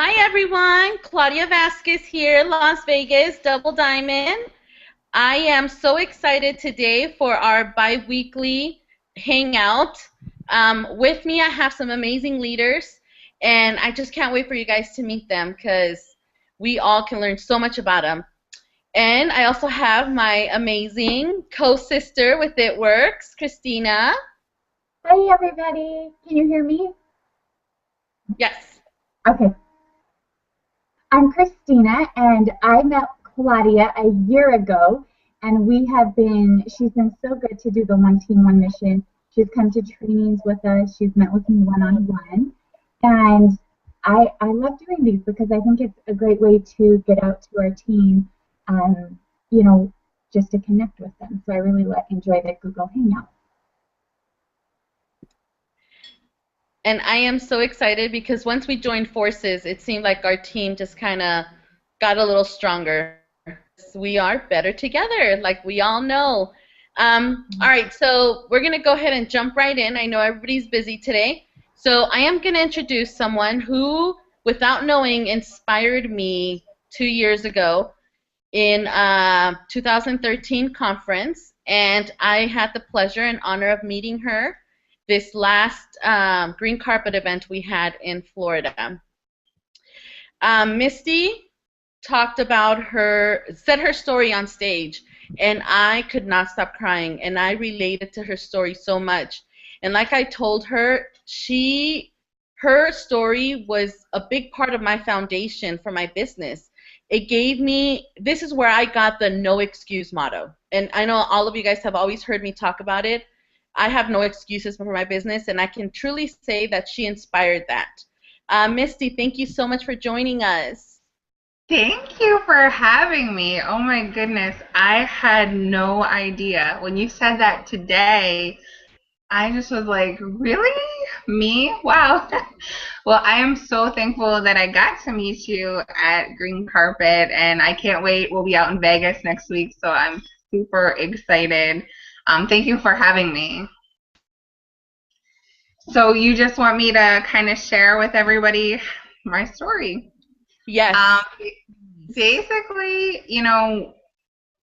Hi everyone, Claudia Vasquez here, Las Vegas, Double Diamond. I am so excited today for our bi-weekly hangout. With me, I have some amazing leaders, and I just can't wait for you guys to meet them because we all can learn so much about them. And I also have my amazing co-sister with It Works, Christina. Hey everybody, can you hear me? Yes. Okay, I'm Christina and I met Claudia a year ago and she's been so good to do the one team, one mission. She's come to trainings with us, she's met with me one on one. And I love doing these because I think it's a great way to get out to our team, um, you know, just to connect with them. So I really enjoy the Google Hangout. And I am so excited because once we joined forces, it seemed like our team just kind of got a little stronger. We are better together, like we all know. All right, so we're going to go ahead and jump right in. I know everybody's busy today. So I am going to introduce someone who, without knowing, inspired me 2 years ago in 2013 conference. And I had the pleasure and honor of meeting her this last green carpet event we had in Florida. Misty talked about said her story on stage, and I could not stop crying, and I related to her story so much. And like I told her, her story was a big part of my foundation for my business. It gave me, this is where I got the no excuse motto. And I know all of you guys have always heard me talk about it. I have no excuses for my business, and I can truly say that she inspired that. Misty, thank you so much for joining us. Thank you for having me. Oh my goodness. I had no idea. When you said that today, I just was like, really? Me? Wow. Well, I am so thankful that I got to meet you at Green Carpet, and I can't wait. We'll be out in Vegas next week, so I'm super excited. Thank you for having me. So, you just want me to kind of share with everybody my story? Um, Yes. Basically,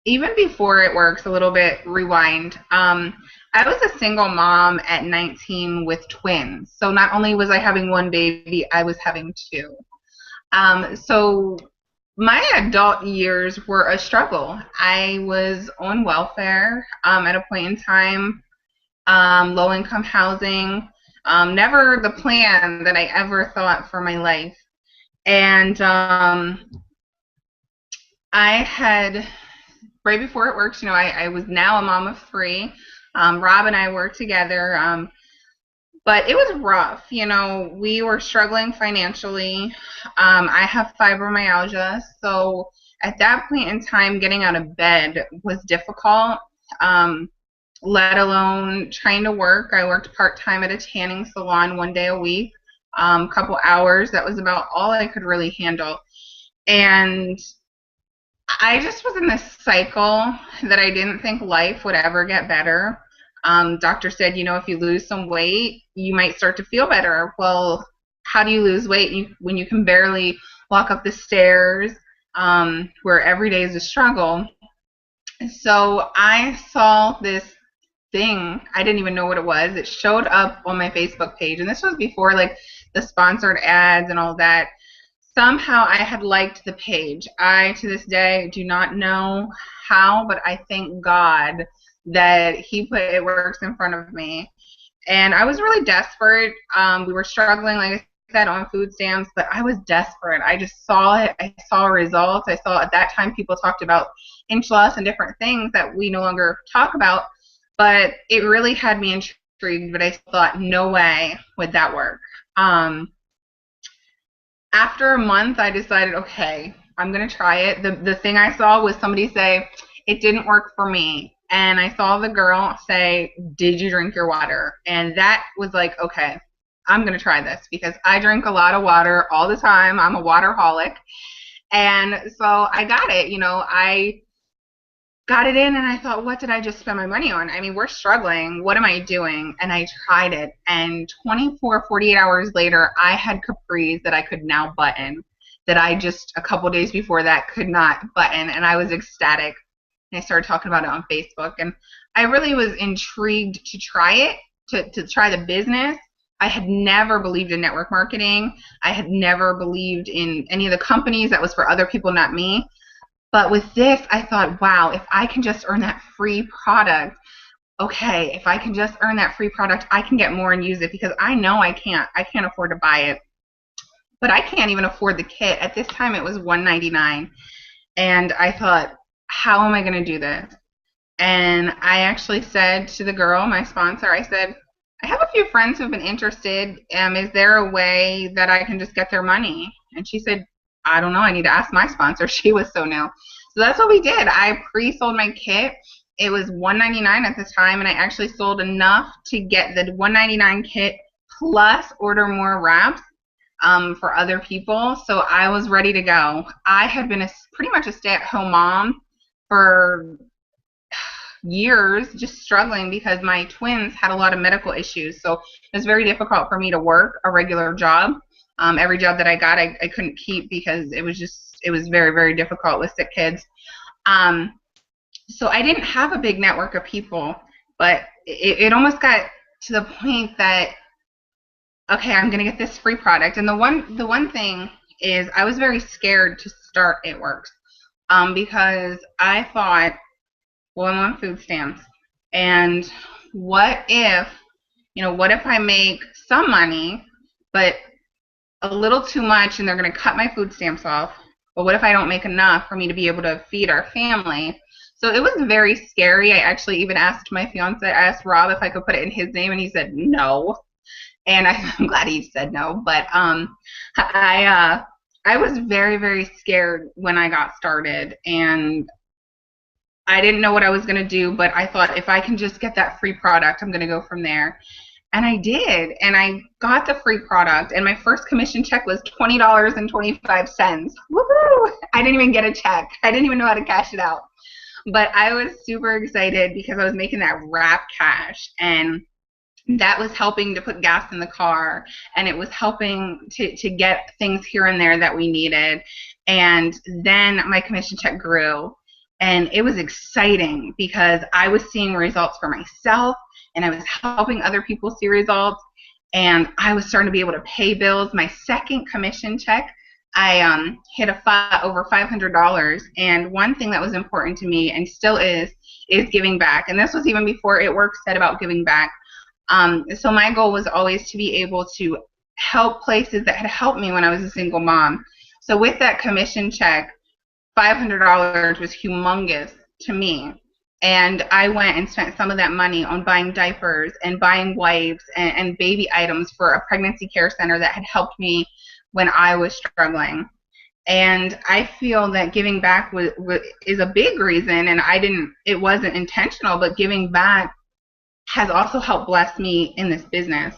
even before it works, a little bit rewind. I was a single mom at 19 with twins. So not only was I having one baby, I was having two. So my adult years were a struggle. I was on welfare at a point in time, low income housing, never the plan that I ever thought for my life. And I had right before it works, I was now a mom of three. Rob and I worked together, but it was rough. We were struggling financially. I have fibromyalgia, so at that point in time, getting out of bed was difficult, let alone trying to work. I worked part-time at a tanning salon 1 day a week, a couple hours. That was about all I could really handle. And I just was in this cycle that I didn't think life would ever get better. Doctor said, if you lose some weight, you might start to feel better. Well, how do you lose weight when you can barely walk up the stairs, where every day is a struggle? So I saw this thing. I didn't even know what it was. It showed up on my Facebook page, and this was before like the sponsored ads and all that. Somehow I had liked the page. I, to this day, do not know how, but I thank God that He put It Works in front of me. And I was really desperate. We were struggling, like I said, on food stamps, but I was desperate. I just saw it. I saw results. I saw at that time people talked about inch loss and different things that we no longer talk about, but it really had me intrigued, but I thought, no way would that work. After a month, I decided, okay, I'm going to try it. The thing I saw was somebody say, it didn't work for me. And I saw the girl say, did you drink your water? And that was like, okay, I'm going to try this because I drink a lot of water all the time. I'm a waterholic. And so I got it. I got it in, and I thought, what did I just spend my money on? I mean, we're struggling. What am I doing? And I tried it, and 24, 48 hours later, I had capris that I could now button, that I just a couple days before that could not button, and I was ecstatic. And I started talking about it on Facebook, and I really was intrigued to try it, to try the business. I had never believed in network marketing. I had never believed in any of the companies. That was for other people, not me. But with this, I thought, wow, if I can just earn that free product, okay, if I can just earn that free product, I can get more and use it, because I know I can't afford to buy it. But I can't even afford the kit. At this time, it was $199. And I thought, how am I going to do this? And I actually said to the girl, my sponsor, I said, I have a few friends who have been interested. Is there a way that I can just get their money? And she said, I don't know. I need to ask my sponsor. She was so new. So that's what we did. I pre-sold my kit. It was $199 at the time, and I actually sold enough to get the $199 kit plus order more wraps for other people. So I was ready to go. I had been pretty much a stay-at-home mom for years, just struggling because my twins had a lot of medical issues. So it was very difficult for me to work a regular job. Every job that I got, I couldn't keep, because it was very, very difficult with sick kids. So I didn't have a big network of people, but it almost got to the point that, okay, I'm going to get this free product. And the one thing is, I was very scared to start It Works, because I thought, well, I'm on food stamps, and what if I make some money, but a little too much, and they're going to cut my food stamps off? But what if I don't make enough for me to be able to feed our family? So it was very scary. I actually even asked my fiance, I asked Rob if I could put it in his name, and he said no. And I'm glad he said no. But I was very, very scared when I got started, and I didn't know what I was going to do, but I thought, if I can just get that free product, I'm going to go from there. And I did, and I got the free product, and my first commission check was $20.25. Woohoo! I didn't even get a check. I didn't even know how to cash it out. But I was super excited because I was making that wrap cash, and that was helping to put gas in the car, and it was helping to get things here and there that we needed. And then my commission check grew, and it was exciting because I was seeing results for myself, and I was helping other people see results, and I was starting to be able to pay bills. My second commission check, I hit over $500. And one thing that was important to me, and still is giving back. And this was even before It Works said about giving back. So my goal was always to be able to help places that had helped me when I was a single mom. So with that commission check, $500 was humongous to me. And I went and spent some of that money on buying diapers and buying wipes and baby items for a pregnancy care center that had helped me when I was struggling. And I feel that giving back is a big reason, and it wasn't intentional, but giving back has also helped bless me in this business.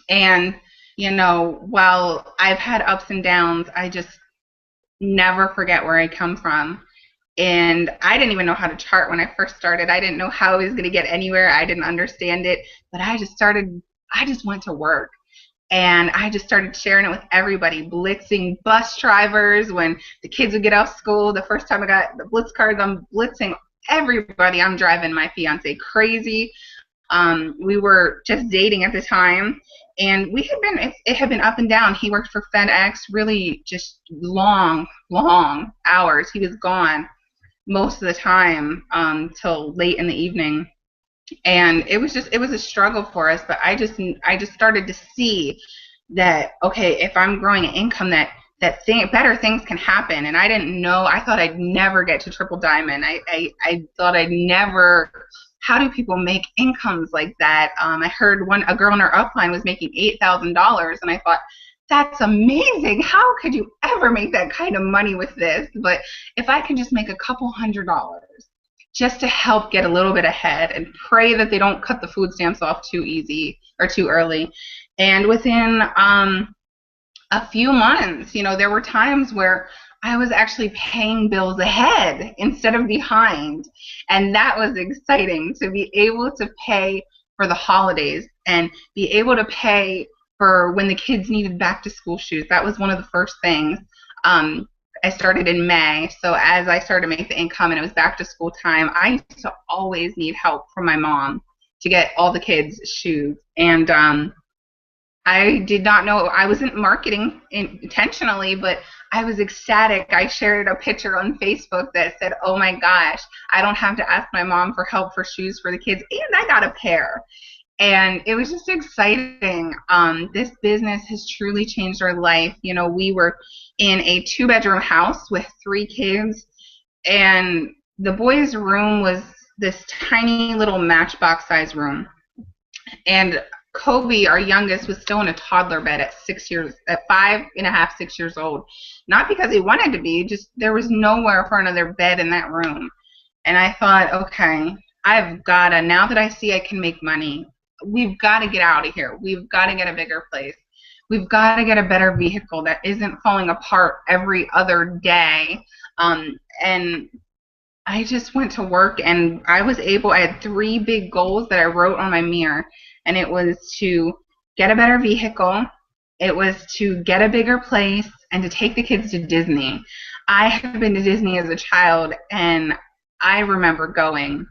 And, while I've had ups and downs, I just never forget where I come from. And I didn't even know how to chart when I first started. I didn't know how I was going to get anywhere. I didn't understand it. But I just went to work. And I just started sharing it with everybody, blitzing bus drivers when the kids would get out of school. The first time I got the blitz cards, I'm blitzing everybody. I'm driving my fiance crazy. We were just dating at the time, and it had been up and down. He worked for FedEx, really just long hours. He was gone most of the time till late in the evening. And it was a struggle for us, but I just started to see that, okay, if I'm growing an income, better things can happen. And I didn't know. I thought I'd never get to triple diamond. I thought I'd never. How do people make incomes like that? I heard a girl in her upline was making $8,000, and I thought, that's amazing. How could you ever make that kind of money with this? But if I can just make a couple $100 just to help get a little bit ahead, and pray that they don't cut the food stamps off too easy or too early. And within a few months, there were times where I was actually paying bills ahead instead of behind. And that was exciting to be able to pay for the holidays and be able to pay for when the kids needed back to school shoes. That was one of the first things. I started in May, so as I started to make the income and it was back to school time, I used to always need help from my mom to get all the kids shoes. And I did not know, I wasn't marketing intentionally, but I was ecstatic. I shared a picture on Facebook that said, oh my gosh, I don't have to ask my mom for help for shoes for the kids, and I got a pair. And it was just exciting. This business has truly changed our life. You know, we were in a 2-bedroom house with 3 kids, and the boys' room was this tiny little matchbox size room. And Kobe, our youngest, was still in a toddler bed at 5.5, 6 years old. Not because he wanted to be, just there was nowhere for another bed in that room. And I thought, okay, I've got to, now that I see I can make money, we've got to get out of here. We've got to get a bigger place. We've got to get a better vehicle that isn't falling apart every other day. And I just went to work, and I had 3 big goals that I wrote on my mirror. And it was to get a better vehicle, it was to get a bigger place, and to take the kids to Disney. I have been to Disney as a child, and I remember going,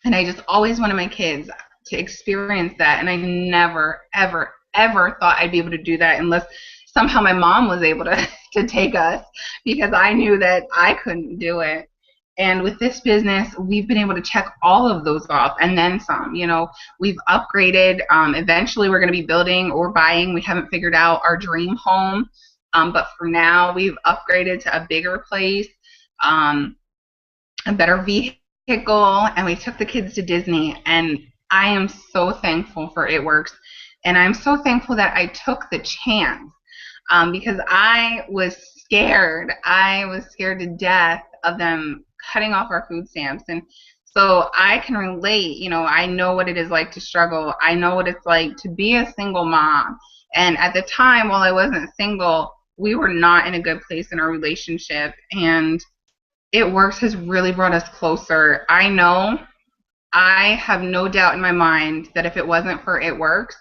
and I just always wanted my kids to experience that. And I never, ever, ever thought I'd be able to do that unless somehow my mom was able to take us, because I knew that I couldn't do it. And with this business, we've been able to check all of those off and then some. You know, we've upgraded. Eventually, we're going to be building or buying. We haven't figured out our dream home. But for now, we've upgraded to a bigger place, a better vehicle, and we took the kids to Disney. And I am so thankful for It Works. And I'm so thankful that I took the chance, because I was scared. I was scared to death of them cutting off our food stamps. And so I can relate. You know, I know what it is like to struggle. I know what it's like to be a single mom. And at the time, while I wasn't single, we were not in a good place in our relationship. And It Works has really brought us closer. I know, I have no doubt in my mind that if it wasn't for It Works,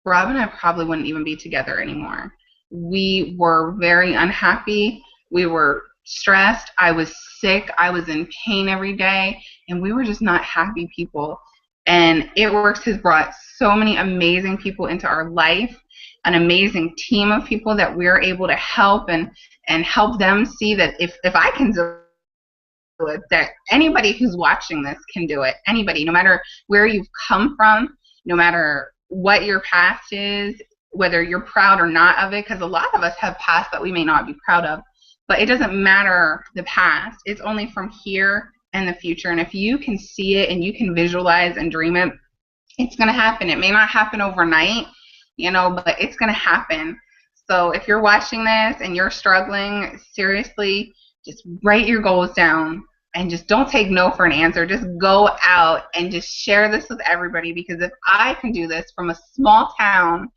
Rob and I probably wouldn't even be together anymore. We were very unhappy. We were stressed. I was sick. I was in pain every day. And we were just not happy people. And It Works has brought so many amazing people into our life, an amazing team of people that we're able to help and help them see that if I can do it, that anybody who's watching this can do it. Anybody, no matter where you've come from, no matter what your past is, whether you're proud or not of it, because a lot of us have past that we may not be proud of. But it doesn't matter the past. It's only from here and the future. And if you can see it and you can visualize and dream it, it's going to happen. It may not happen overnight, you know, but it's going to happen. So if you're watching this and you're struggling, seriously, just write your goals down and just don't take no for an answer. Just go out and just share this with everybody, because if I can do this from a small town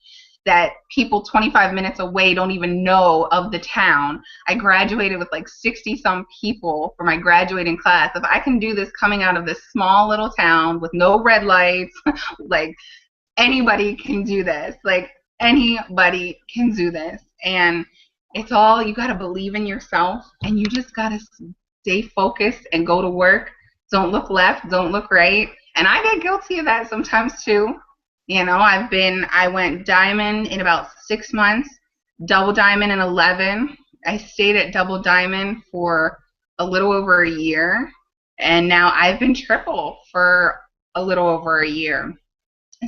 that people 25 minutes away don't even know of the town. I graduated with like 60-some people for my graduating class. If I can do this coming out of this small little town with no red lights, like anybody can do this. Like anybody can do this. And it's all, you got to believe in yourself, and you just got to stay focused and go to work. Don't look left, don't look right. And I get guilty of that sometimes too. You know, I went diamond in about 6 months, double diamond in 11. I stayed at double diamond for a little over a year, and now I've been triple for a little over a year.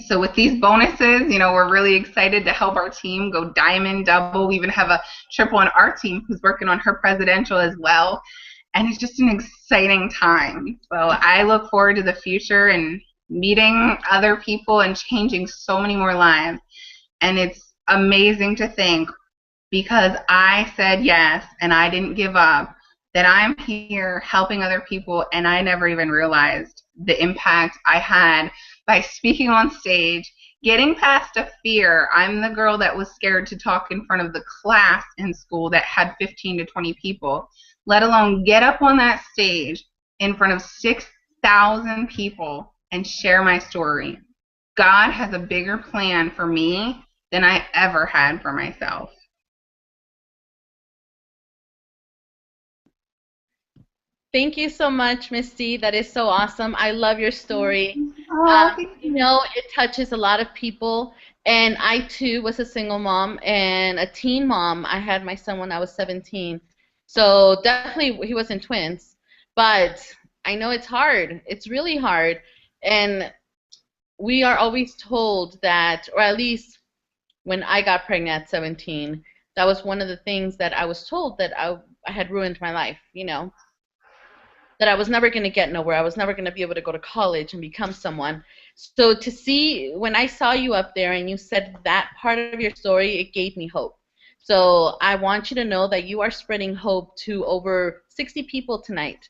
So with these bonuses, you know, we're really excited to help our team go diamond, double. We even have a triple on our team who's working on her presidential as well. And it's just an exciting time. So I look forward to the future and meeting other people and changing so many more lives. And it's amazing to think, because I said yes and I didn't give up, that I'm here helping other people, and I never even realized the impact I had by speaking on stage, getting past a fear. I'm the girl that was scared to talk in front of the class in school that had 15 to 20 people, let alone get up on that stage in front of 6,000 people and share my story. God has a bigger plan for me than I ever had for myself. Thank you so much, Misty. That is so awesome. I love your story. Oh, thank you. It touches a lot of people. And I too was a single mom and a teen mom. I had my son when I was 17. So definitely he wasn't twins. But I know it's hard. It's really hard. And we are always told that, or at least when I got pregnant at 17, that was one of the things that I was told that I had ruined my life, that I was never going to get nowhere. I was never going to be able to go to college and become someone. So to see, when I saw you up there and you said that part of your story, it gave me hope. So I want you to know that you are spreading hope to over 60 people tonight.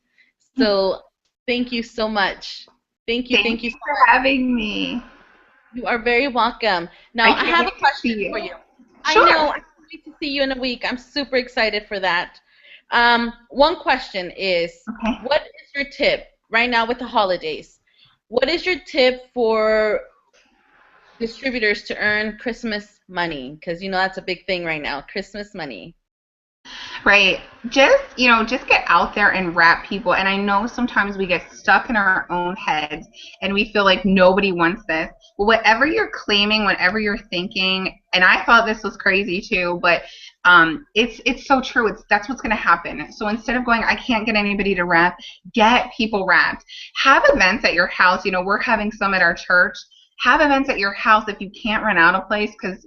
So thank you so much. Thank Thank you you so for much. having me. You are very welcome. I Now, I can't have wait a to question see for you. you. I know. Sure. I can't wait to see you in a week. I'm super excited for that. One question is, Okay. what is your tip right now with the holidays? What is your tip for distributors to earn Christmas money? Because that's a big thing right now, Christmas money. Right. Just get out there and wrap people. And I know sometimes we get stuck in our own heads and we feel like nobody wants this. Well, whatever you're claiming, whatever you're thinking, and I thought this was crazy too, but it's so true. That's what's going to happen. So instead of going, I can't get anybody to wrap, get people wrapped. Have events at your house. We're having some at our church. Have events at your house if you can't rent out a place, because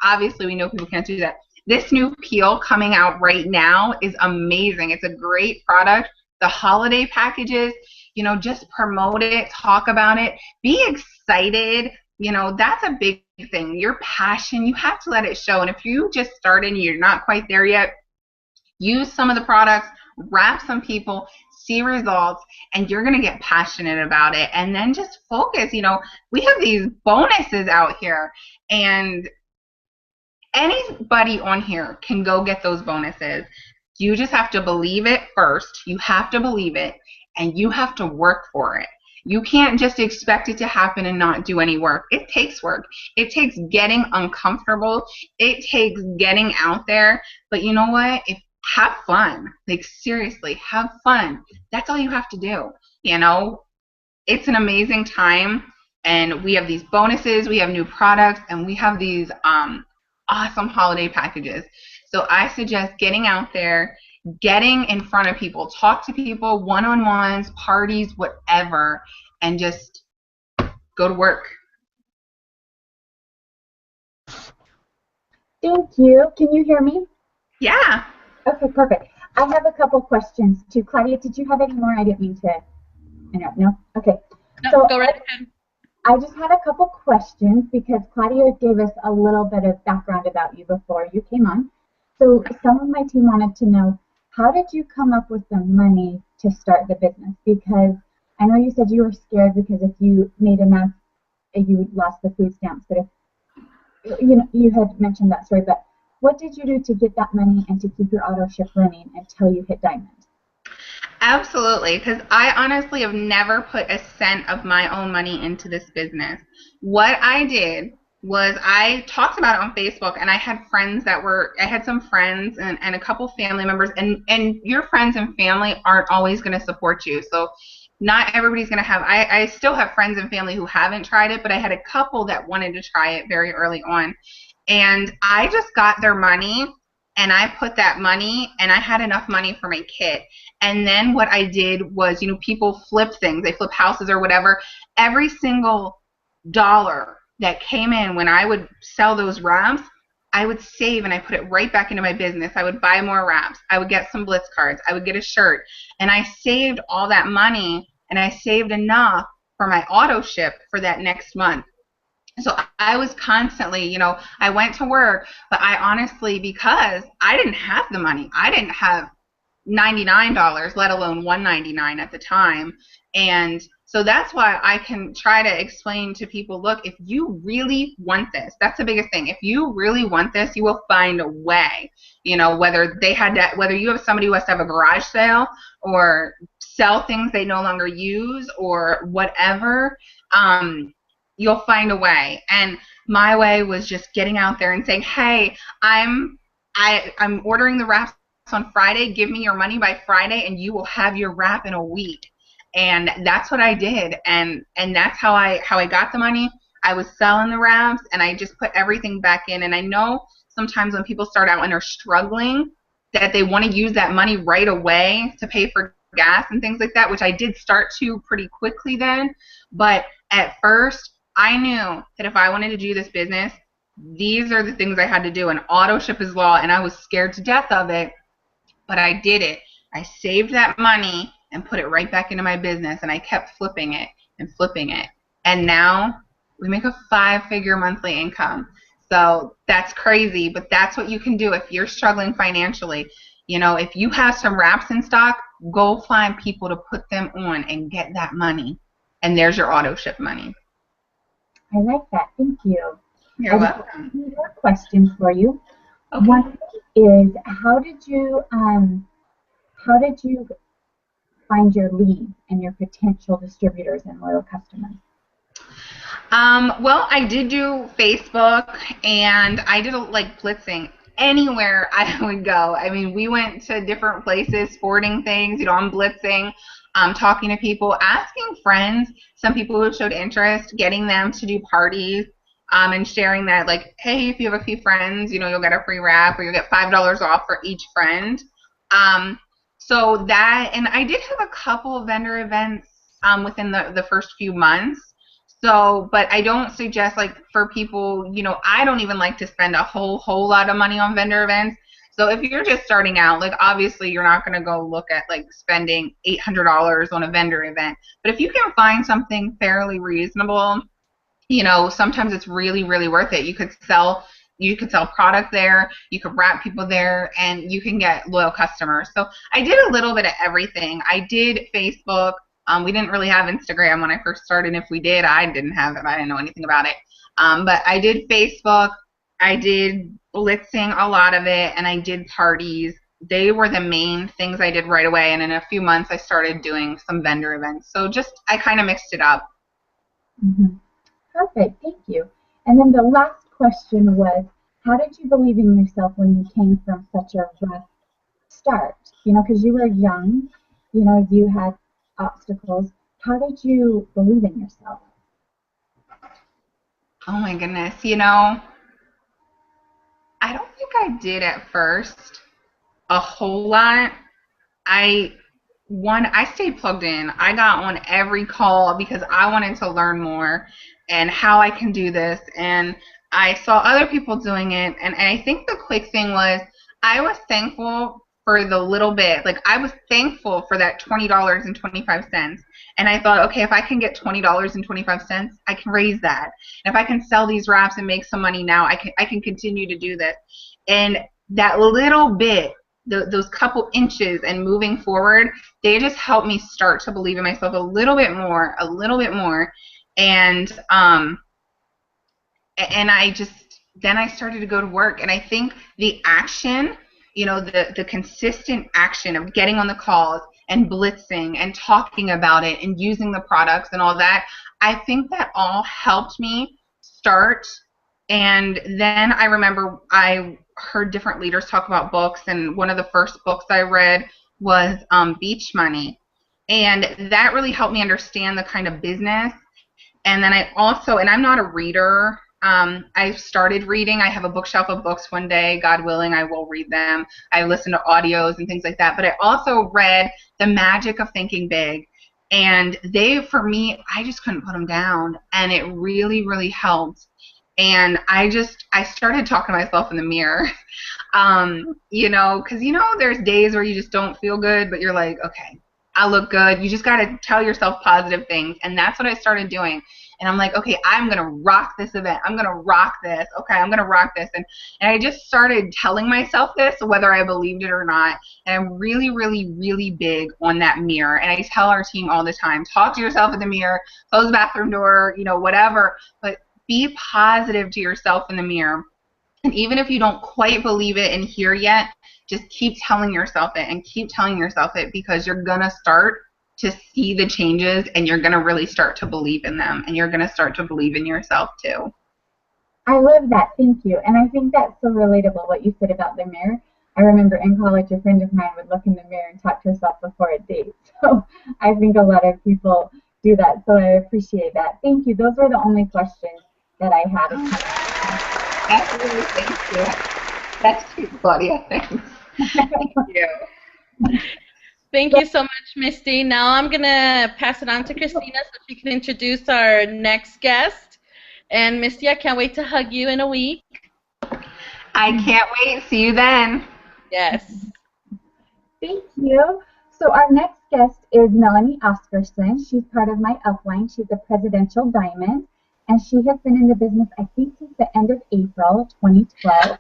obviously we know people can't do that. This new peel coming out right now is amazing. It's a great product. The holiday packages, just promote it, talk about it, be excited. That's a big thing. Your passion, you have to let it show. And if you just started and you're not quite there yet, use some of the products, wrap some people, see results, and you're going to get passionate about it. And then just focus. We have these bonuses out here, and anybody on here can go get those bonuses. You just have to believe it first. You have to believe it, and you have to work for it. You can't just expect it to happen and not do any work. It takes work. It takes getting uncomfortable. It takes getting out there. But you know what? Have fun. Like, seriously, have fun. That's all you have to do. It's an amazing time, and we have these bonuses, we have new products, and we have these awesome holiday packages. So I suggest getting out there, getting in front of people, talk to people, one-on-ones, parties, whatever, and just go to work. Thank you. Can you hear me? Yeah. Okay, perfect. I have a couple questions too. Claudia, did you have any more? I didn't mean to interrupt. No? Okay. No, So go right ahead. I just had a couple questions because Claudia gave us a little bit of background about you before you came on. So some of my team wanted to know, how did you come up with the money to start the business? Because I know you said you were scared because if you made enough, you lost the food stamps. But if you had mentioned that story, but what did you do to get that money and to keep your auto ship running until you hit Diamond? Absolutely, because I honestly have never put a cent of my own money into this business. What I did was I talked about it on Facebook, and I had some friends and a couple family members, and your friends and family aren't always going to support you. So not everybody's going to I still have friends and family who haven't tried it, but I had a couple that wanted to try it very early on. And I just got their money, and I put that money, and I had enough money for my kit. And then what I did was, people flip things, they flip houses or whatever. Every single dollar that came in when I would sell those wraps, I would save and I put it right back into my business. I would buy more wraps. I would get some Blitz cards. I would get a shirt. And I saved all that money, and I saved enough for my auto ship for that next month. So I was constantly, I went to work, but I honestly, because I didn't have the money, I didn't have $99, let alone $199 at the time. And So that's why I can try to explain to people, look, if you really want this, that's the biggest thing. If you really want this, you will find a way. Whether whether you have somebody who has to have a garage sale or sell things they no longer use or whatever, you'll find a way. And my way was just getting out there and saying, hey, I'm ordering the wraps on Friday. Give me your money by Friday and you will have your wrap in a week. And that's what I did. And that's how I got the money. I was selling the wraps and I just put everything back in. And I know sometimes when people start out and are struggling that they want to use that money right away to pay for gas and things like that, which I did start to pretty quickly then. But at first, I knew that if I wanted to do this business, these are the things I had to do. And auto ship is law, and I was scared to death of it, but I did it. I saved that money and put it right back into my business, and I kept flipping it and flipping it. And now we make a 5-figure monthly income. So that's crazy, but that's what you can do if you're struggling financially. If you have some wraps in stock, go find people to put them on and get that money. And there's your auto ship money. I like that. Thank you. You're welcome. I have 2 more questions for you. Okay. One is, how did you find your leads and your potential distributors and loyal customers? Well, I did do Facebook, and I did blitzing anywhere I would go. I mean, we went to different places, sporting things. I'm blitzing, talking to people, asking friends. Some people who showed interest, getting them to do parties, and sharing that, hey, if you have a few friends, you'll get a free wrap, or you'll get $5 off for each friend. So that, and I did have a couple of vendor events within the first few months. So, but I don't suggest for people, I don't even like to spend a whole lot of money on vendor events. So if you're just starting out, obviously you're not going to go look at spending $800 on a vendor event. But if you can find something fairly reasonable, sometimes it's really, really worth it. You could sell product there, you could wrap people there, and you can get loyal customers. So I did a little bit of everything. I did Facebook. We didn't really have Instagram when I first started. If we did, I didn't have it. I didn't know anything about it. But I did Facebook. I did blitzing, a lot of it, and I did parties. They were the main things I did right away. And in a few months, I started doing some vendor events. So I kind of mixed it up. Mm-hmm. Perfect. Thank you. And then the last question was, how did you believe in yourself when you came from such a rough start? Because you were young, you had obstacles. How did you believe in yourself? Oh my goodness. I don't think I did at first a whole lot. I stayed plugged in. I got on every call because I wanted to learn more and how I can do this. And I saw other people doing it. And I think the quick thing was I was thankful for the little bit. I was thankful for that $20.25. And I thought, okay, if I can get $20.25, I can raise that. And if I can sell these wraps and make some money now, I can continue to do this. And that little bit, those couple inches and moving forward, they just helped me start to believe in myself a little bit more. And then I started to go to work. And I think the action, the consistent action of getting on the calls and blitzing and talking about it and using the products and all that, I think that all helped me start. And then I remember I heard different leaders talk about books, and one of the first books I read was Beach Money. And that really helped me understand the kind of business. And then and I'm not a reader. I started reading. I have a bookshelf of books. One day, God willing, I will read them. I listen to audios and things like that. But I also read The Magic of Thinking Big. And for me, I just couldn't put them down. And it really, really helped. And I started talking to myself in the mirror, because, there's days where you just don't feel good, but you're like, okay, I look good. You just got to tell yourself positive things. And that's what I started doing. And I'm like, okay, I'm going to rock this event. I'm going to rock this. Okay, I'm going to rock this. And I just started telling myself this, whether I believed it or not. And I'm really, really, really big on that mirror. And I tell our team all the time, talk to yourself in the mirror, close the bathroom door, you know, whatever. But be positive to yourself in the mirror. And even if you don't quite believe it in here yet, just keep telling yourself it and keep telling yourself it, because you're going to start to see the changes and you're going to really start to believe in them, and you're going to start to believe in yourself too. I love that. Thank you. And I think that's so relatable, what you said about the mirror. I remember in college, a friend of mine would look in the mirror and talk to herself before a date. So I think a lot of people do that. So I appreciate that. Thank you. Those were the only questions that I had. Absolutely. Thank you. That's cute, Claudia. Thanks. Thank you. Thank you so much, Misty. Now I'm going to pass it on to Christina so she can introduce our next guest. And Misty, I can't wait to hug you in a week. I can't wait. See you then. Yes. Thank you. So our next guest is Melanie Oscarson. She's part of my upline. She's a presidential diamond, and she has been in the business, I think, since the end of April 2012.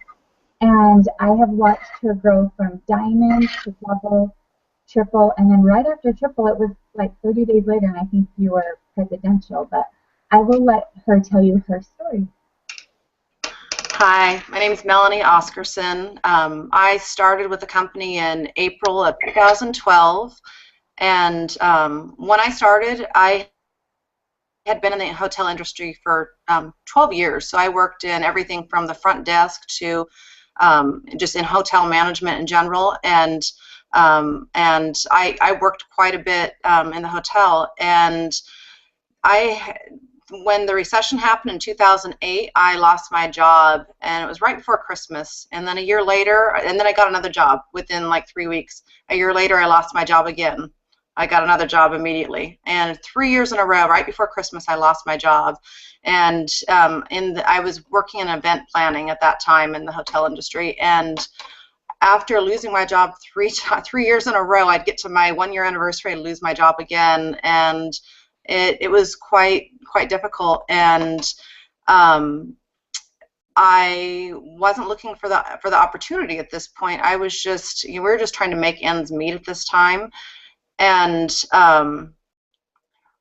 And I have watched her grow from diamond to double, triple, and then right after triple, it was like 30 days later, and I think you were presidential. But I will let her tell you her story. Hi, my name is Melanie Oscarson. I started with the company in April of 2012, and when I started, I had been in the hotel industry for 12 years. So I worked in everything from the front desk to just in hotel management in general, and I worked quite a bit in the hotel. And when the recession happened in 2008, I lost my job, and it was right before Christmas. And then a year later, and then I got another job within like 3 weeks. A year later, I lost my job again. I got another job immediately. And 3 years in a row, right before Christmas, I lost my job. And I was working in event planning at that time in the hotel industry. And after losing my job 3 years in a row, I'd get to my 1-year anniversary and lose my job again. And it was quite difficult, and I wasn't looking for the opportunity at this point. I was just, we were just trying to make ends meet at this time, and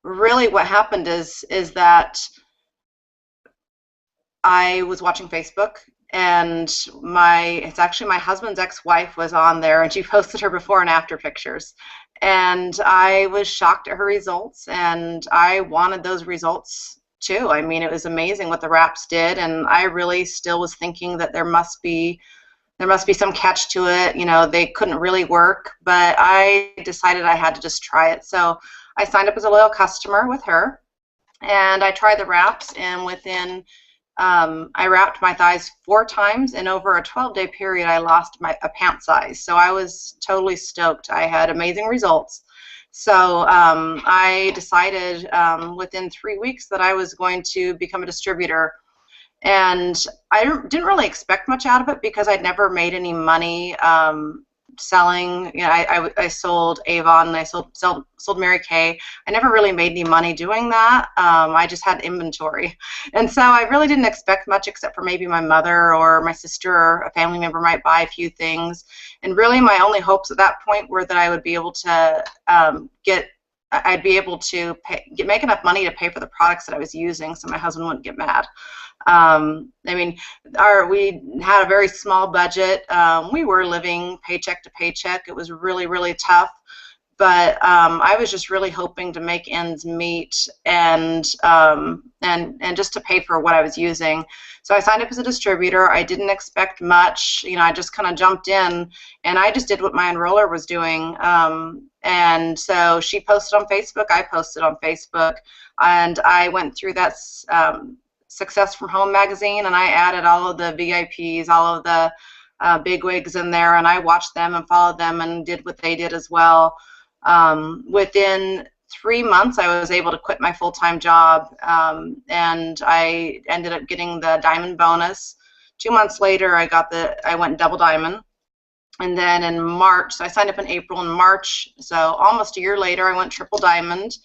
really what happened is that I was watching Facebook, and it's actually my husband's ex-wife was on there, and she posted her before and after pictures. And I was shocked at her results, and I wanted those results too. I mean, it was amazing what the wraps did, and I really still was thinking that there must be some catch to it. You know, they couldn't really work, but I decided I had to just try it. So I signed up as a loyal customer with her, and I tried the wraps, and within I wrapped my thighs 4 times, and over a 12-day period, I lost a pant size. So I was totally stoked. I had amazing results. So I decided within 3 weeks that I was going to become a distributor. And I didn't really expect much out of it because I'd never made any money selling. You know, I sold Avon, and I sold Mary Kay. I never really made any money doing that. I just had inventory, and so I really didn't expect much, except for maybe my mother or my sister or a family member might buy a few things. And really, my only hopes at that point were that I would be able to I'd be able to make enough money to pay for the products that I was using, so my husband wouldn't get mad. I mean, we had a very small budget. We were living paycheck to paycheck. It was really, really tough. But I was just really hoping to make ends meet and just to pay for what I was using. So I signed up as a distributor. I didn't expect much. You know, I just kind of jumped in, and I just did what my enroller was doing. And so she posted on Facebook. I posted on Facebook, and I went through that Success from Home magazine, and I added all of the VIPs, all of the bigwigs in there, and I watched them and followed them and did what they did as well. Within 3 months, I was able to quit my full-time job, and I ended up getting the diamond bonus. 2 months later, I went double diamond. And then in March, so I signed up in April. In March, so almost a year later, I went triple diamond.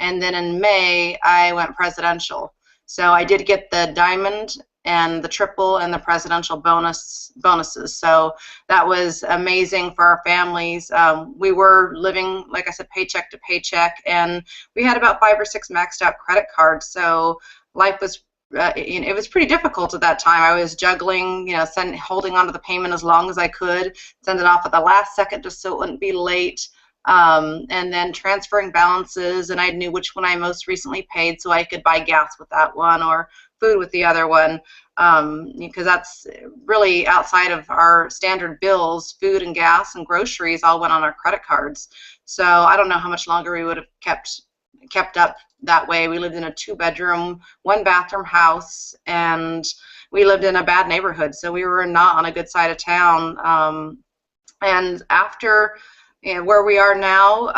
and then in May I went presidential. So I did get the diamond and the triple and the presidential bonuses. So that was amazing for our families. We were living, like I said, paycheck to paycheck, and we had about 5 or 6 maxed out credit cards. So life was it was pretty difficult at that time. I was juggling, holding on to the payment as long as I could, send it off at the last second just so it wouldn't be late, and then transferring balances, and I knew which one I most recently paid so I could buy gas with that one or food with the other one, because that's really outside of our standard bills. Food and gas and groceries all went on our credit cards. So I don't know how much longer we would have kept up that way. We lived in a 2-bedroom, 1-bathroom house, and we lived in a bad neighborhood, so we were not on a good side of town. And after where we are now,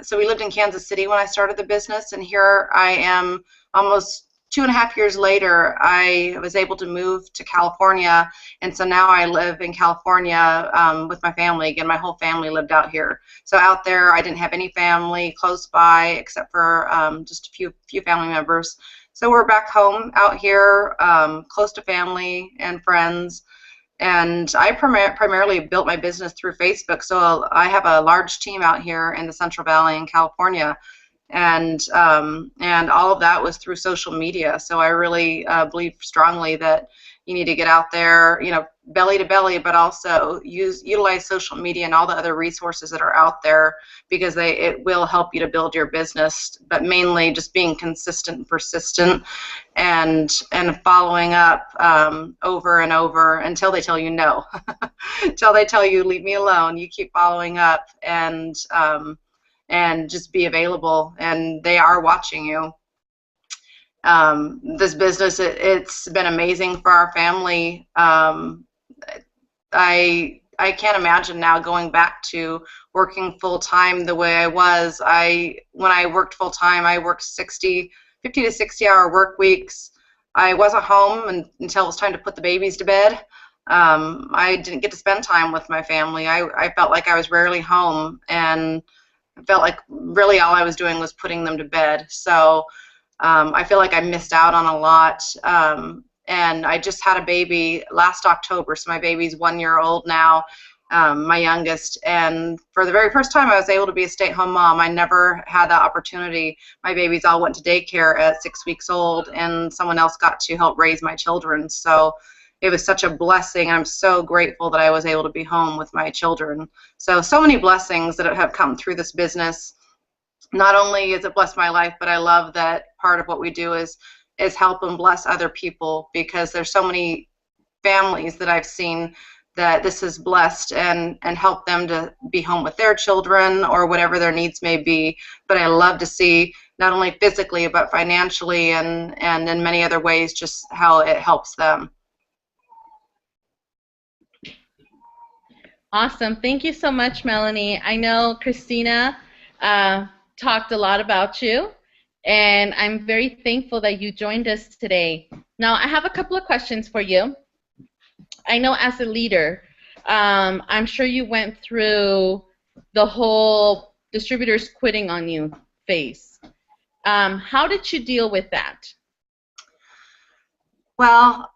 so we lived in Kansas City when I started the business, and here I am almost 2.5 years later. I was able to move to California, and so now I live in California with my family. Again, my whole family lived out here. So out there, I didn't have any family close by except for just a few family members. So we're back home out here, close to family and friends. And I primarily built my business through Facebook. So I have a large team out here in the Central Valley in California. And all of that was through social media. So I really believe strongly that you need to get out there, belly to belly, but also utilize social media and all the other resources that are out there, because it will help you to build your business. But mainly just being consistent and persistent, and following up over and over until they tell you no, until they tell you leave me alone. You keep following up, and just be available, and they are watching you. This business, it's been amazing for our family. I can't imagine now going back to working full-time the way I was. When I worked full-time, I worked 50 to 60-hour work weeks. I wasn't home until it was time to put the babies to bed. I didn't get to spend time with my family. I felt like I was rarely home, and I felt like really all I was doing was putting them to bed. So I feel like I missed out on a lot. And I just had a baby last October, so my baby's 1 year old now, my youngest. And for the very first time, I was able to be a stay-at-home mom. I never had that opportunity. My babies all went to daycare at 6 weeks old, and someone else got to help raise my children. So it was such a blessing. I'm so grateful that I was able to be home with my children. So many blessings that have come through this business. Not only has it blessed my life, but I love that part of what we do is help and bless other people, because there's so many families that I've seen that this has blessed and helped them to be home with their children or whatever their needs may be. But I love to see not only physically but financially and in many other ways just how it helps them. Awesome. Thank you so much, Melanie. I know Christina talked a lot about you, and I'm very thankful that you joined us today. Now, I have a couple of questions for you. I know as a leader, I'm sure you went through the whole distributors quitting on you phase. How did you deal with that? Well,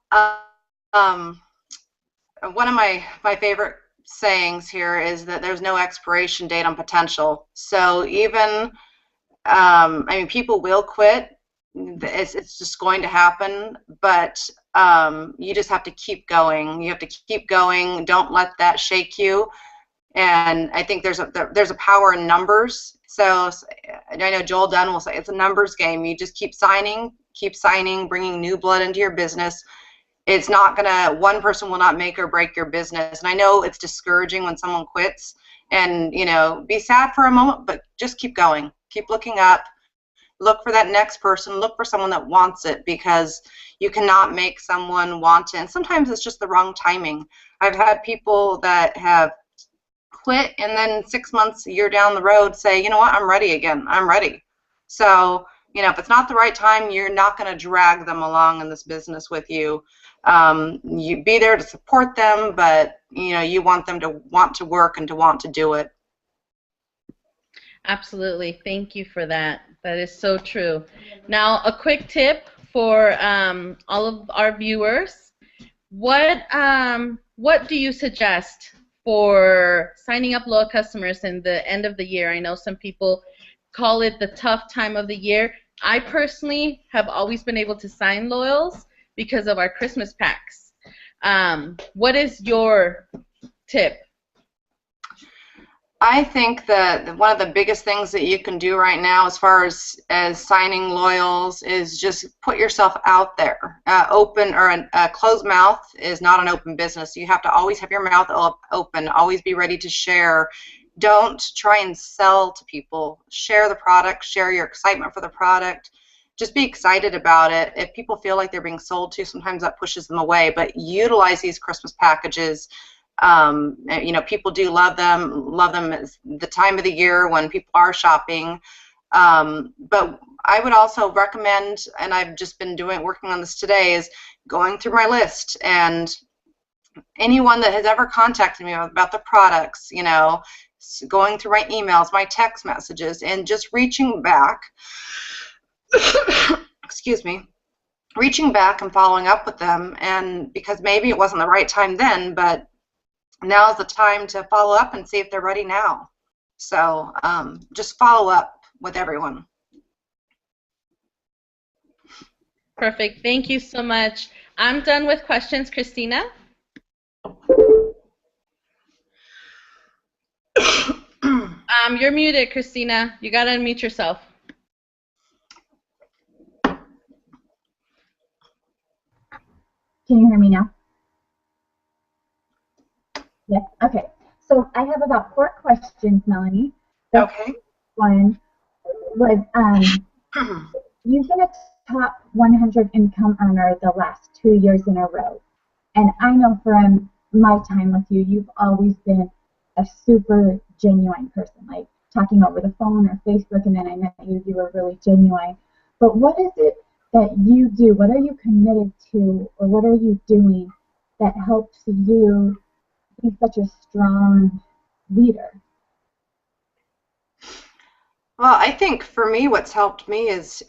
one of my favorite sayings here is that there's no expiration date on potential. So even, I mean, people will quit. It's just going to happen, but you just have to keep going. You have to keep going. Don't let that shake you. And I think there's a power in numbers. So I know Joel Dunn will say it's a numbers game. You just keep signing, bringing new blood into your business. It's not gonna, one person will not make or break your business. And I know it's discouraging when someone quits, and be sad for a moment, but just keep going. Keep looking up. Look for that next person. Look for someone that wants it, because you cannot make someone want it. And sometimes it's just the wrong timing. I've had people that have quit and then 6 months, a year down the road say, you know what, I'm ready again. I'm ready. So, if it's not the right time, you're not going to drag them along in this business with you. You be there to support them, but you want them to want to work and to want to do it. Absolutely. Thank you for that. That is so true. Now, a quick tip for all of our viewers. What do you suggest for signing up loyal customers in the end of the year? I know some people call it the tough time of the year. I personally have always been able to sign loyals because of our Christmas packs. What is your tip? I think that one of the biggest things that you can do right now as far as signing loyals is just put yourself out there. Open or a closed mouth is not an open business. You have to always have your mouth open, always be ready to share. Don't try and sell to people. Share the product, share your excitement for the product. Just be excited about it. If people feel like they're being sold to, sometimes that pushes them away, but utilize these Christmas packages. You know, people do love them at the time of the year when people are shopping. But I would also recommend, and I've just been working on this today, is going through my list, and anyone that has ever contacted me about the products, you know, going through my emails, my text messages, and just reaching back, excuse me, reaching back and following up with them. And because maybe it wasn't the right time then, but now's the time to follow up and see if they're ready now. So just follow up with everyone. Perfect. Thank you so much. I'm done with questions, Christina. You're muted, Christina. You got to unmute yourself. Can you hear me now? Yes. Okay. So I have about 4 questions, Melanie. The Okay. one was, you've been a top 100 income earner the last 2 years in a row. And I know from my time with you, you've always been a super genuine person, like talking over the phone or Facebook, and then I met you, you were really genuine. But what is it that you do? What are you committed to, or what are you doing that helps you be such a strong leader? Well, I think for me, what's helped me is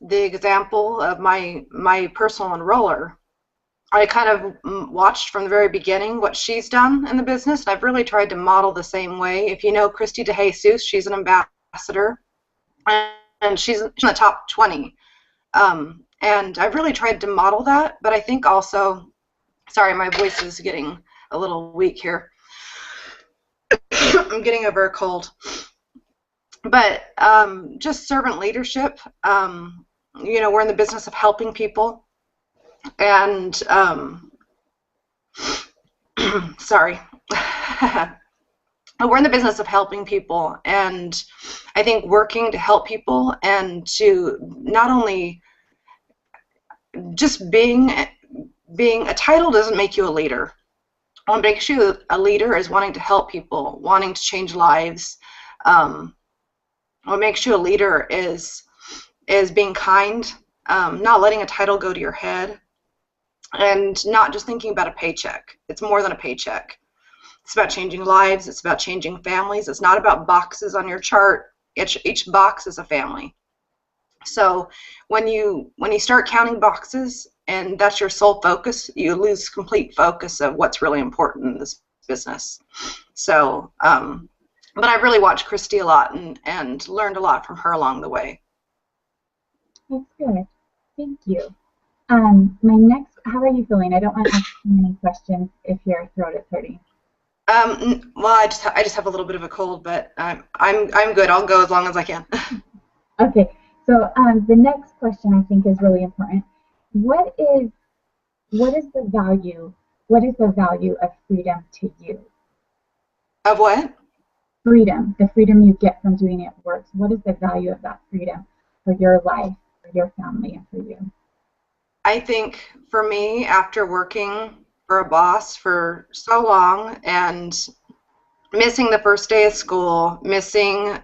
the example of my personal enroller. I kind of watched from the very beginning what she's done in the business, and I've really tried to model the same way. If you know Christy DeJesus, she's an ambassador, and she's in the top 20. And I've really tried to model that, but I think also, sorry, my voice is getting a little weak here. I'm getting over a cold. But just servant leadership, you know, we're in the business of helping people. And, sorry, we're in the business of helping people. And I think working to help people and to not only just being a title doesn't make you a leader. What makes you a leader is wanting to help people, wanting to change lives. What makes you a leader is being kind, not letting a title go to your head, and not just thinking about a paycheck. It's more than a paycheck. It's about changing lives. It's about changing families. It's not about boxes on your chart. Each box is a family. So when you start counting boxes and that's your sole focus, you lose complete focus of what's really important in this business. So, but I really watched Christy a lot and learned a lot from her along the way. That's good. Thank you. My next, how are you feeling? I don't want to ask too many questions if your throat is hurting. Well, I just have a little bit of a cold, but I'm good. I'll go as long as I can. Okay. So the next question I think is really important. What is the value? What is the value of freedom to you? Of what? Freedom. The freedom you get from doing it works. What is the value of that freedom for your life, for your family, and for you? I think for me, after working for a boss for so long and missing the first day of school, missing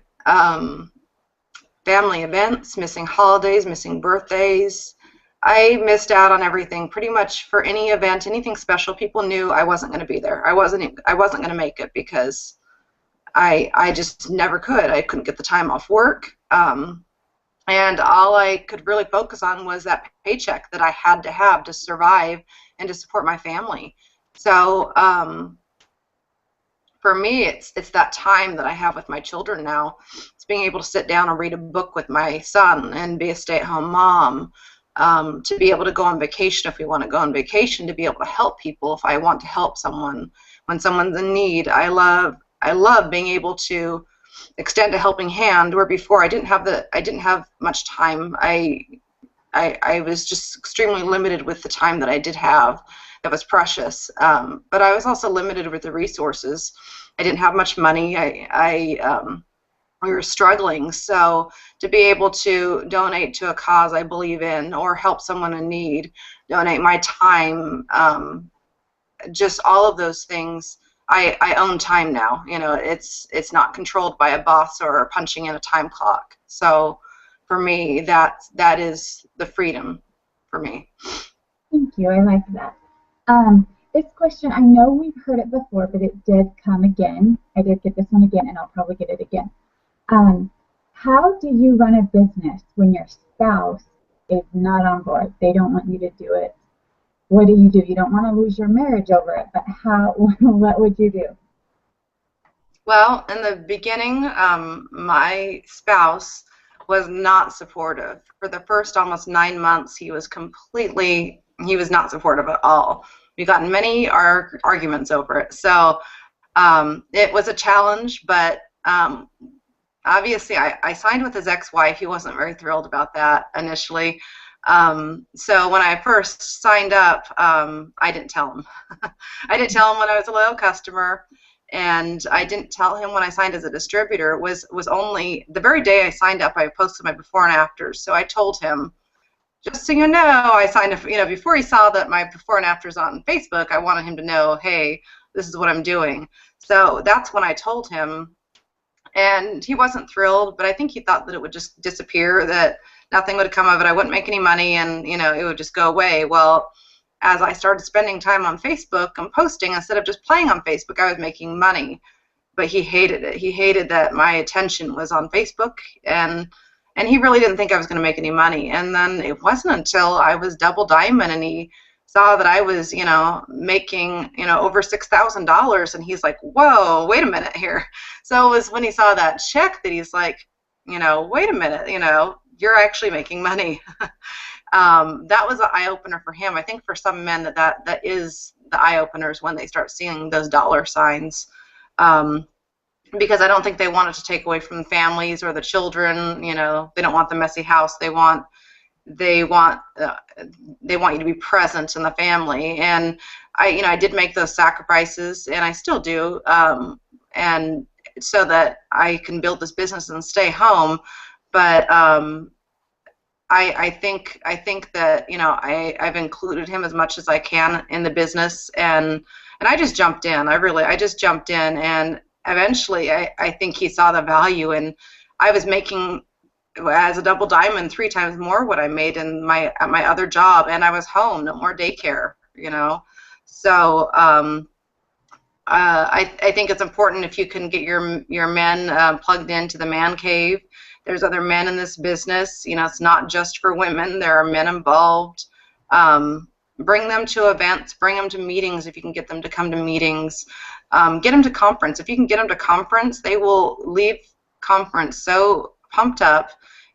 family events, missing holidays, missing birthdays, I missed out on everything. Pretty much for any event, anything special, people knew I wasn't going to be there. I wasn't going to make it because I just never could. I couldn't get the time off work. And all I could really focus on was that paycheck that I had to have to survive and to support my family. So for me, it's that time that I have with my children now. It's being able to sit down and read a book with my son and be a stay-at-home mom, to be able to go on vacation if we want to go on vacation, to be able to help people if I want to help someone when someone's in need. I love being able to extend a helping hand, where before I didn't have much time. I was just extremely limited with the time that I did have. That was precious, but I was also limited with the resources. I didn't have much money. We were struggling, so to be able to donate to a cause I believe in, or help someone in need, donate my time, just all of those things. I own time now. You know, it's not controlled by a boss or punching in a time clock. So for me, that is the freedom for me. Thank you. I like that. This question, I know we've heard it before, but it did come again. I did get this one again, and I'll probably get it again. How do you run a business when your spouse is not on board? They don't want you to do it. What do? You don't want to lose your marriage over it, but how? What would you do? Well, in the beginning, my spouse was not supportive. For the first almost 9 months, he was not supportive at all. We got in many arguments over it. So it was a challenge, but obviously I signed with his ex-wife. He wasn't very thrilled about that initially. So when I first signed up, I didn't tell him. I didn't tell him when I was a loyal customer, and I didn't tell him when I signed as a distributor. It was only the very day I signed up, I posted my before and afters. So I told him, just so you know, I signed up, before he saw that my before and afters on Facebook, I wanted him to know, hey, this is what I'm doing. So that's when I told him, and he wasn't thrilled, but I think he thought that it would just disappear, that nothing would come of it. I wouldn't make any money, and it would just go away. Well, as I started spending time on Facebook and posting instead of just playing on Facebook, I was making money. But he hated it. He hated that my attention was on Facebook, and he really didn't think I was going to make any money. And then it wasn't until I was double diamond and he saw that I was, making, over $6,000, and he's like, whoa, wait a minute here. So it was when he saw that check that he's like, wait a minute, you're actually making money. That was an eye-opener for him. I think for some men that is the eye-openers when they start seeing those dollar signs, because I don't think they want it to take away from the families or the children. They don't want the messy house. They want you to be present in the family. And I did make those sacrifices, and I still do, and so that I can build this business and stay home. But I think that I've included him as much as I can in the business, and I just jumped in. I just jumped in, and eventually I think he saw the value, and I was making, as a double diamond, 3 times more what I made at my other job, and I was home, no more daycare. So I think it's important if you can get your men plugged into the man cave. There's other men in this business. It's not just for women. There are men involved. Bring them to events. Bring them to meetings if you can get them to come to meetings. Get them to conference. If you can get them to conference, they will leave conference so pumped up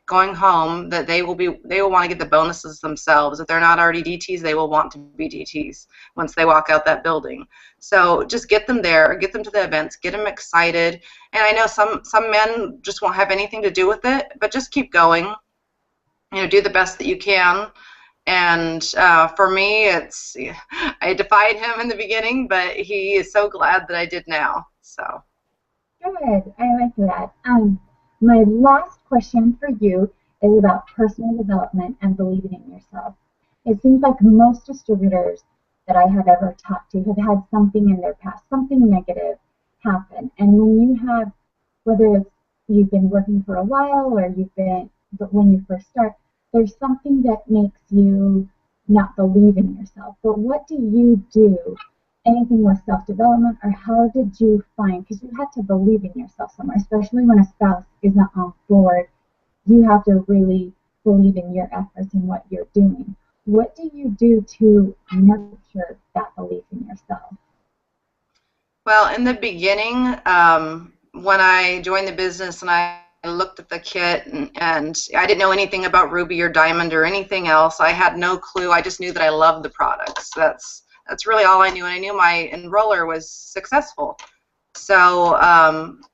going home that they will want to get the bonuses themselves. If they're not already DTs, they will want to be DTs once they walk out that building. So just get them there, get them to the events, get them excited. And I know some men just won't have anything to do with it, but just keep going. Do the best that you can. And for me, I defied him in the beginning, but he is so glad that I did now. So good. I like that. My last question for you is about personal development and believing in yourself. It seems like most distributors that I have ever talked to have had something in their past, something negative happen. And when you have, whether it's you've been working for a while or but when you first start, there's something that makes you not believe in yourself. But what do you do? Anything with self-development, or how did you find, because you had to believe in yourself somewhere, especially when a spouse isn't on board you have to really believe in your efforts and what you're doing. What do you do to nurture that belief in yourself? Well, in the beginning, when I joined the business and I looked at the kit and I didn't know anything about ruby or diamond or anything else. I had no clue. I just knew that I loved the products. That's really all I knew, and I knew my enroller was successful. So,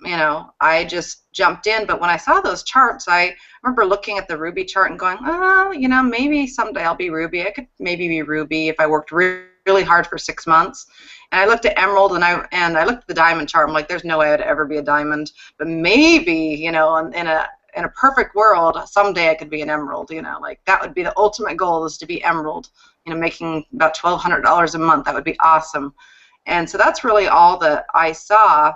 you know, I just jumped in. But when I saw those charts, I remember looking at the ruby chart and going, oh, you know, maybe someday I'll be ruby. I could maybe be ruby if I worked really hard for 6 months. And I looked at emerald and I looked at the diamond chart. I'm like, there's no way I'd ever be a diamond. But maybe, you know, in a perfect world, someday I could be an emerald. You know, like that would be the ultimate goal, is to be emerald. You know, making about $1,200 a month. That would be awesome. And so that's really all that I saw.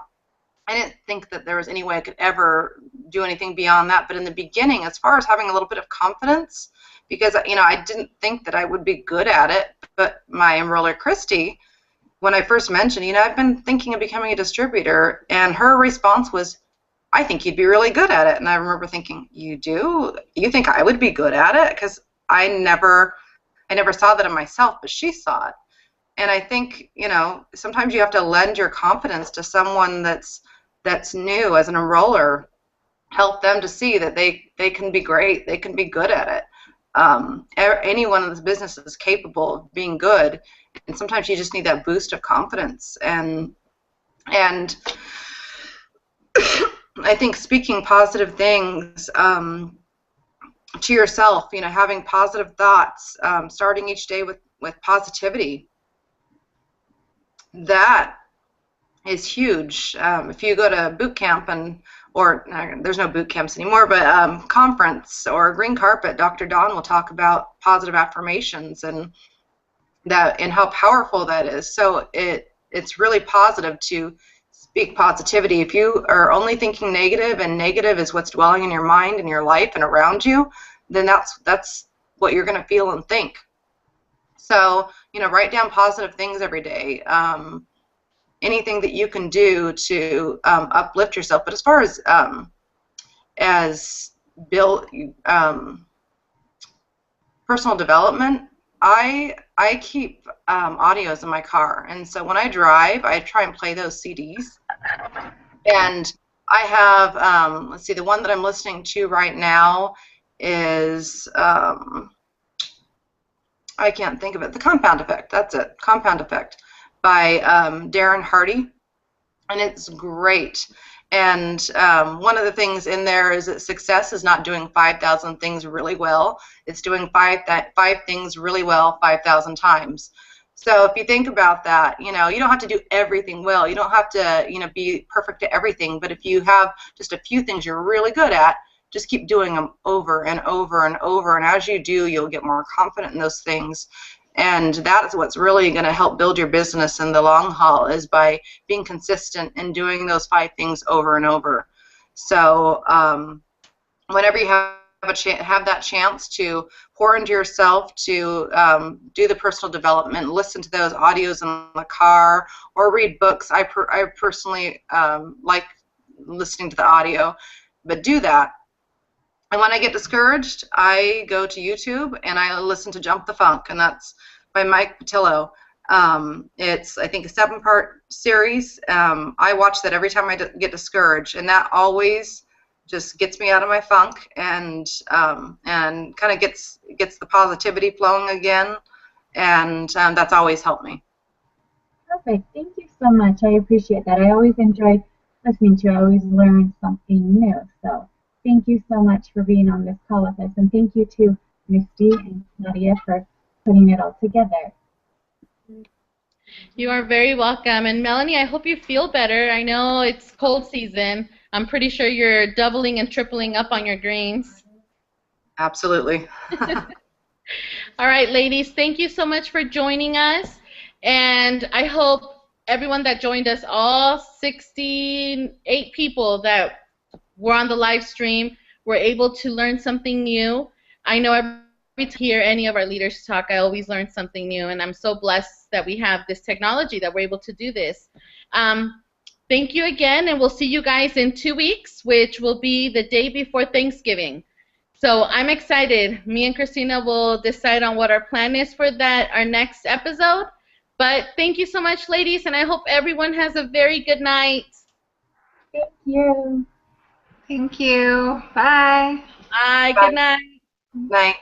I didn't think that there was any way I could ever do anything beyond that. But in the beginning, as far as having a little bit of confidence, because, you know, I didn't think that I would be good at it, but my enroller, Christy, when I first mentioned, you know, I've been thinking of becoming a distributor, and her response was, I think you'd be really good at it. And I remember thinking, you do? You think I would be good at it? Because I never saw that in myself, but she saw it. And I think, you know, sometimes you have to lend your confidence to someone that's new as an enroller. Help them to see that they can be great, they can be good at it. Anyone in this business is capable of being good, and sometimes you just need that boost of confidence. And I think speaking positive things to yourself, you know, having positive thoughts, starting each day with positivity, that is huge. If you go to boot camp or there's no boot camps anymore, but conference or green carpet, Dr. Don will talk about positive affirmations and how powerful that is. So it's really positive to speak positivity. If you are only thinking negative, and negative is what's dwelling in your mind and your life and around you, then that's what you're going to feel and think. So, you know, write down positive things every day. Anything that you can do to uplift yourself. But as far as build personal development, I keep audios in my car, and so when I drive, I try and play those CDs. And I have, let's see, the one that I'm listening to right now is, I can't think of it, The Compound Effect. That's it, Compound Effect, by Darren Hardy, and it's great. And one of the things in there is that success is not doing 5,000 things really well. It's doing five things really well 5,000 times. So if you think about that, you know, you don't have to do everything well. You don't have to, you know, be perfect at everything. But if you have just a few things you're really good at, just keep doing them over and over and over. And as you do, you'll get more confident in those things. And that's what's really going to help build your business in the long haul, is by being consistent and doing those 5 things over and over. So whenever you have that chance to pour into yourself, to do the personal development, listen to those audios in the car, or read books. I personally like listening to the audio, but do that. And when I get discouraged, I go to YouTube and I listen to Jump the Funk, and that's by Mike Patillo. It's, I think, a 7-part series. I watch that every time I get discouraged, and that always just gets me out of my funk and kind of gets the positivity flowing again, and that's always helped me. Perfect. Thank you so much. I appreciate that. I always enjoy listening to you. I always learn something new. So thank you so much for being on this call with us, and thank you to Misty and Nadia for putting it all together. You are very welcome. And Melanie, I hope you feel better. I know it's cold season. I'm pretty sure you're doubling and tripling up on your greens. Absolutely. All right, ladies, thank you so much for joining us. And I hope everyone that joined us, all 68 people that were on the live stream, were able to learn something new. I know every time I hear any of our leaders talk, I always learn something new, and I'm so blessed that we have this technology, that we're able to do this. Thank you again, and we'll see you guys in 2 weeks, which will be the day before Thanksgiving. So I'm excited. Me and Christina will decide on what our plan is for our next episode. But thank you so much, ladies, and I hope everyone has a very good night. Thank you. Thank you. Bye. Bye. Bye. Good night. Night.